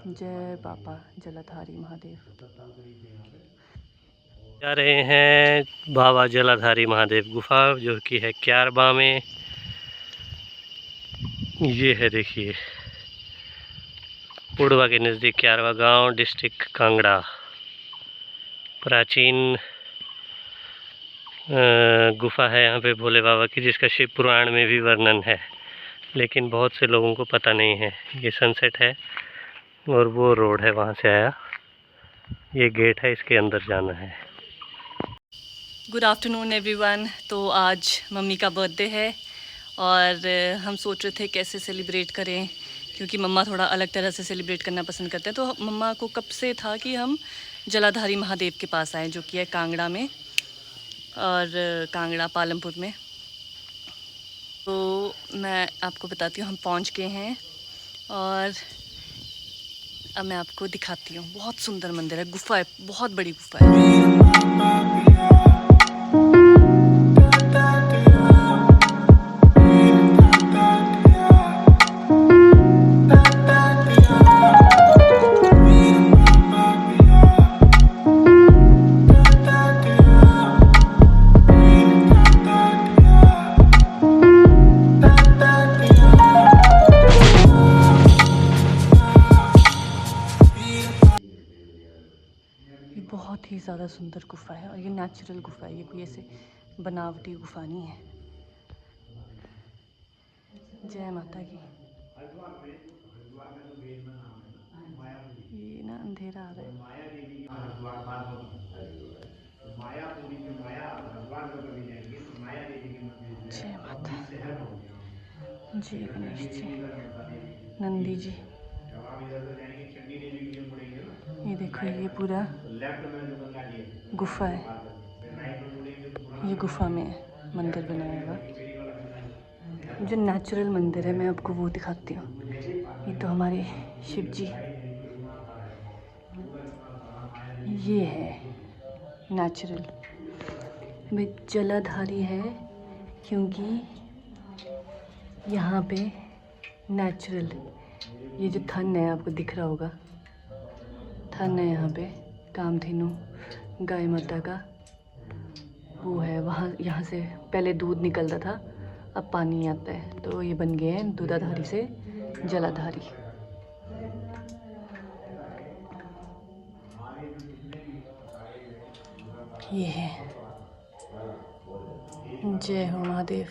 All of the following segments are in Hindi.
जय बाबा जलाधारी महादेव। जा रहे हैं बाबा जलाधारी महादेव गुफा, जो कि है क्यारबा में। ये है, देखिए, पुड़वा के नज़दीक क्यारबा गांव, डिस्ट्रिक्ट कांगड़ा। प्राचीन गुफा है यहाँ पे भोले बाबा की, जिसका शिव पुराण में भी वर्णन है, लेकिन बहुत से लोगों को पता नहीं है। ये सनसेट है और वो रोड है, वहाँ से आया। ये गेट है, इसके अंदर जाना है। Good afternoon everyone. तो आज मम्मी का बर्थडे है और हम सोच रहे थे कैसे सेलिब्रेट करें, क्योंकि मम्मा थोड़ा अलग तरह से सेलिब्रेट करना पसंद करते हैं। तो मम्मा को कब से था कि हम जलाधारी महादेव के पास आएँ, जो कि है कांगड़ा में, और कांगड़ा पालमपुर में। तो मैं आपको बताती हूँ, हम पहुँच गए हैं और अब मैं आपको दिखाती हूँ। बहुत सुंदर मंदिर है, गुफा है, बहुत बड़ी गुफा है। बहुत ही ज़्यादा सुंदर गुफा है और ये नेचुरल गुफा है, ये कोई ऐसे बनावटी गुफा नहीं है। जय माता की। ये ना अंधेरा आ रहा है। जय माता। जय गणेश जी, नंदी जी। ये देखो, ये पूरा गुफा है, ये गुफा में मंदिर बनाया हुआ। जो नेचुरल मंदिर है, मैं आपको वो दिखाती हूँ। ये तो हमारे शिव जी, ये है नेचुरल। भाई जलाधारी है क्योंकि यहाँ पे नेचुरल, ये जो थन है आपको दिख रहा होगा, थन है यहाँ पे, कामधेनु गाय माता का वो है। वहाँ यहाँ से पहले दूध निकलता था, अब पानी आता है, तो ये बन गए हैं दूधाधारी से जलाधारी। ये है। जय हो महादेव।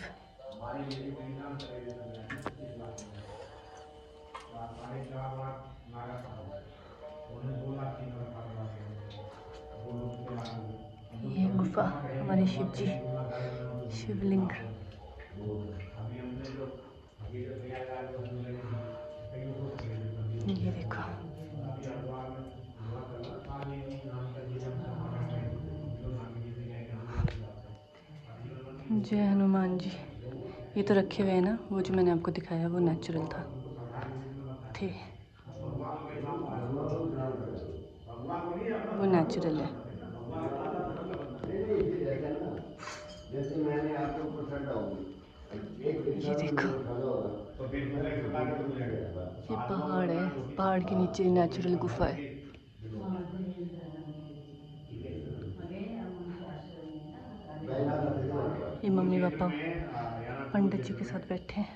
ये गुफा हमारे शिव जी, शिवलिंग। ये देखो, जय हनुमान जी। ये तो रखे हुए हैं ना, वो जो मैंने आपको दिखाया वो नेचुरल था थे, वो नेचुरल है। ये देखो, ये पहाड़ है, पहाड़ के नीचे नेचुरल गुफा है। ये मम्मी पापा पंडित जी के साथ बैठे हैं।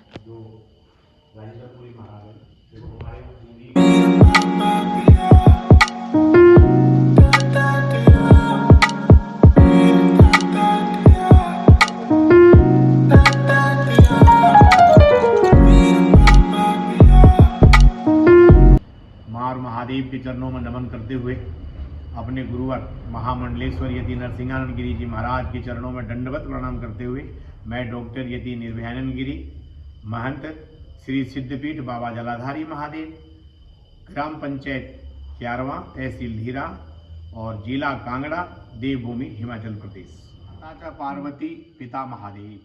मार महादेव के चरणों में नमन करते हुए अपने गुरुवर महामंडलेश्वर यति नरसिंहानंद गिरी जी महाराज के चरणों में दंडवत प्रणाम करते हुए मैं डॉक्टर यति निर्भयानंद गिरी, महंत श्री सिद्धपीठ बाबा जलाधारी महादेव, ग्राम पंचायत क्यारवा, तहसील धीरा और जिला कांगड़ा, देवभूमि हिमाचल प्रदेश। माता पार्वती, पिता महादेव,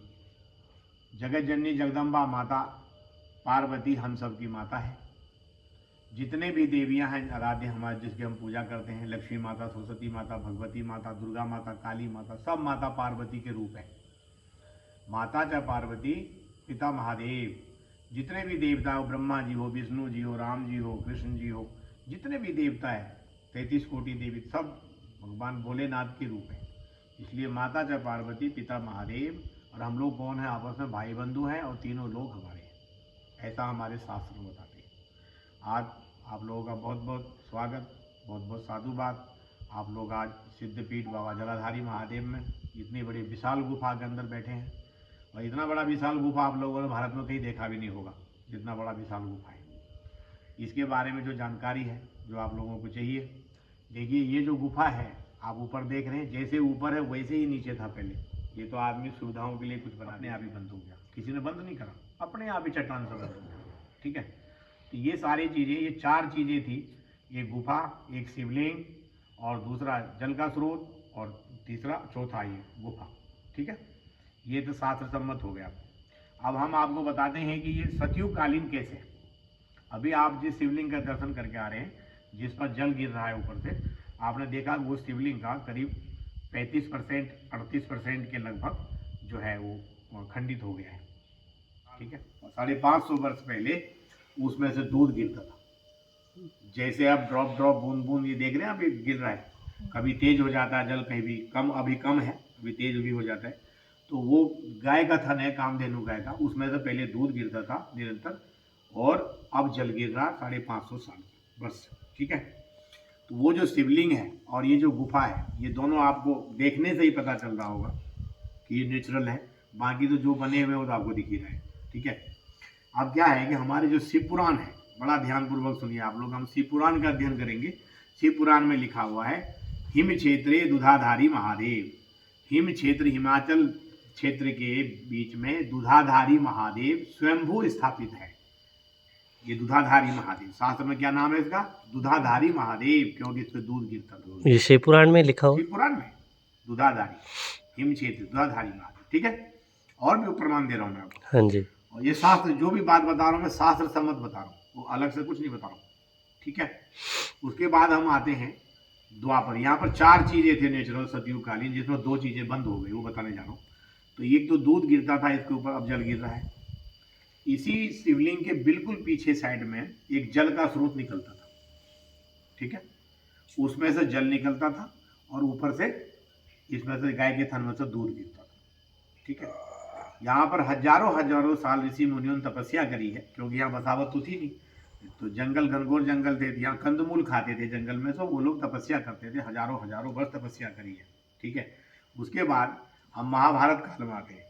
जगत जननी जगदम्बा माता पार्वती हम सब की माता है। जितने भी देवियां हैं आराध्य हमारे, जिसकी हम पूजा करते हैं, लक्ष्मी माता, सरस्वती माता, भगवती माता, दुर्गा माता, काली माता, सब माता पार्वती के रूप हैं। माता च पार्वती, पिता महादेव। जितने भी देवता हो, ब्रह्मा जी हो, विष्णु जी हो, राम जी हो, कृष्ण जी हो, जितने भी देवता है 33 कोटि देवी सब भगवान भोलेनाथ के रूप है। इसलिए माता च पार्वती, पिता महादेव, और हम लोग कौन है, आपस में भाई बंधु हैं और तीनों लोग हमारे हैं, ऐसा हमारे शास्त्र बताते हैं। आज आप लोगों का बहुत बहुत स्वागत, बहुत बहुत साधुवाद। आप लोग आज सिद्धपीठ बाबा जलाधारी महादेव में इतनी बड़ी विशाल गुफा के अंदर बैठे हैं, और इतना बड़ा विशाल गुफा आप लोगों ने भारत में कहीं देखा भी नहीं होगा, जितना बड़ा विशाल गुफा है। इसके बारे में जो जानकारी है, जो आप लोगों को चाहिए, देखिए ये जो गुफा है आप ऊपर देख रहे हैं, जैसे ऊपर है वैसे ही नीचे था पहले। ये तो आदमी सुविधाओं के लिए कुछ बनाने आप ही बंद हो गया, किसी ने बंद नहीं करा, अपने आप ही चट्टान से बंद हो गया। ठीक है, तो ये सारी चीज़ें, ये 4 चीज़ें थी, एक गुफा, एक शिवलिंग, और दूसरा जल का स्रोत, और तीसरा चौथा ये गुफा। ठीक है, ये तो शास्त्र सम्मत हो गया। अब हम आपको बताते हैं कि ये सतयुग कालीन कैसे है। अभी आप जिस शिवलिंग का दर्शन करके आ रहे हैं, जिस पर जल गिर रहा है ऊपर से, आपने देखा वो शिवलिंग का करीब 35% 38% के लगभग जो है वो खंडित हो गया है। ठीक है, 550 वर्ष पहले उसमें से दूध गिरता था, जैसे अब ड्रॉप ड्रॉप बूंद बूंद ये देख रहे हैं, अभी गिर रहा है, कभी तेज हो जाता है जल, कहीं भी कम, अभी कम है, अभी तेज भी हो जाता है। तो वो गाय का थन है, कामधेनु गाय का, उसमें से पहले दूध गिरता था निरंतर, और अब जल गिर रहा 550 साल बस। ठीक है, तो वो जो शिवलिंग है और ये जो गुफा है, ये दोनों आपको देखने से ही पता चल रहा होगा कि ये नेचुरल है, बाकी तो जो बने हुए वो तो आपको दिख ही रहा है। ठीक है, अब क्या है कि हमारे जो शिव पुराण है, बड़ा ध्यानपूर्वक सुनिए आप लोग, हम शिव पुराण का अध्ययन करेंगे। शिव पुराण में लिखा हुआ है, हिम क्षेत्रे दुधाधारी महादेव। हिम क्षेत्र, हिमाचल क्षेत्र के बीच में दुधाधारी महादेव स्वयंभू स्थापित है। ये दुधाधारी महादेव, शास्त्र में क्या नाम है इसका, दुधाधारी महादेव, क्योंकि इससे दूध गिरता था। ये शिव पुराण में लिखा हो, शिव पुराण में दुधाधारी, हिम क्षेत्र दुधाधारी महादेव। ठीक है, और भी प्रमाण दे रहा हूँ मैं आपको। हाँ जी, और ये शास्त्र, जो भी बात बता रहा हूँ मैं शास्त्र सम्मत बता रहा हूँ, वो अलग से कुछ नहीं बता रहा हूँ। ठीक है, उसके बाद हम आते हैं द्वापर। यहाँ पर 4 चीजें थे नेचुरल सतयुग कालीन, जिसमें 2 चीजें बंद हो गई, वो बताने जा रहा हूँ। तो एक तो दूध गिरता था इसके ऊपर, अब जल गिर रहा है। इसी शिवलिंग के बिल्कुल पीछे साइड में एक जल का स्रोत निकलता था। ठीक है, उसमें से जल निकलता था, और ऊपर से इसमें से गाय के थन में से दूध गिरता था। ठीक है, यहाँ पर हजारों साल ऋषि मुनियों ने तपस्या करी है, क्योंकि यहाँ बसावत तो थी नहीं, तो जंगल, घनघोर जंगल थे, यहाँ कंदमूल खाते थे जंगल में, तो वो लोग तपस्या करते थे, हजारों वर्ष तपस्या करी है। ठीक है, उसके बाद हम महाभारत काल में आते हैं।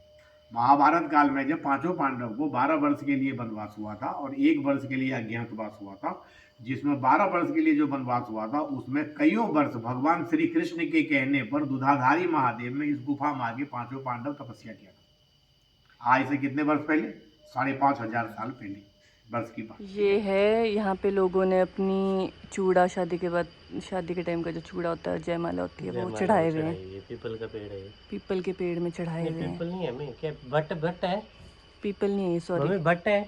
महाभारत काल में जब 5 पांडव को 12 वर्ष के लिए वनवास हुआ था, और 1 वर्ष के लिए अज्ञातवास हुआ था, जिसमें 12 वर्ष के लिए जो वनवास हुआ था, उसमें कईयों वर्ष भगवान श्री कृष्ण के कहने पर दुधाधारी महादेव में इस गुफा में आगे 5 पांडव तपस्या किया था। आज से कितने वर्ष पहले, 5,500 साल पहले वर्ष की बात। ये है, यहाँ पे लोगों ने अपनी चूड़ा, शादी के बाद, शादी के टाइम का जो चूड़ा होता है, जयमाला होती है, वो चढ़ाए हुए हैं। ये पीपल का पेड़ है, पीपल के पेड़ में चढ़ाए हुए हैं। पीपल नहीं है, मैं क्या बट है, पीपल नहीं है, सॉरी, मम्मी बट है,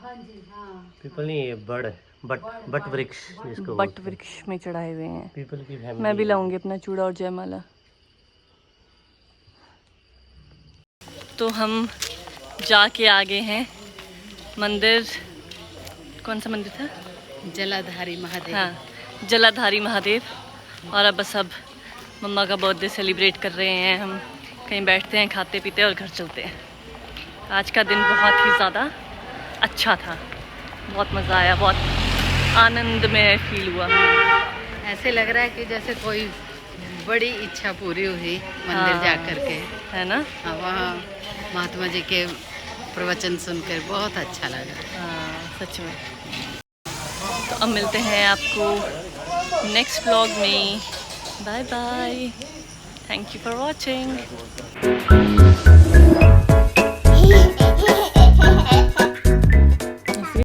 हाँ जी, हाँ, पीपल नहीं है, बड़ है, बट वृक्ष जिसको बट वृक्ष में चढ़ाए हुए हैं। पीपल की फैमिली। मैं भी लाऊंगी अपना चूड़ा और जयमाला। तो हम जाके आ गए हैं मंदिर, कौन सा मंदिर था, जलाधारी महादेव। हाँ, जलाधारी महादेव। और अब बस अब मम्मा का बर्थडे सेलिब्रेट कर रहे हैं हम, कहीं बैठते हैं, खाते पीते हैं और घर चलते हैं। आज का दिन बहुत ही ज़्यादा अच्छा था, बहुत मज़ा आया, बहुत आनंद में फील हुआ। ऐसे लग रहा है कि जैसे कोई बड़ी इच्छा पूरी हुई मंदिर जा कर के, है ना। हाँ, वहाँ महात्मा जी के प्रवचन सुनकर बहुत अच्छा लगा। हाँ, सच में। तो अब मिलते हैं आपको नेक्स्ट व्लॉग में। Bye bye, thank you for watching.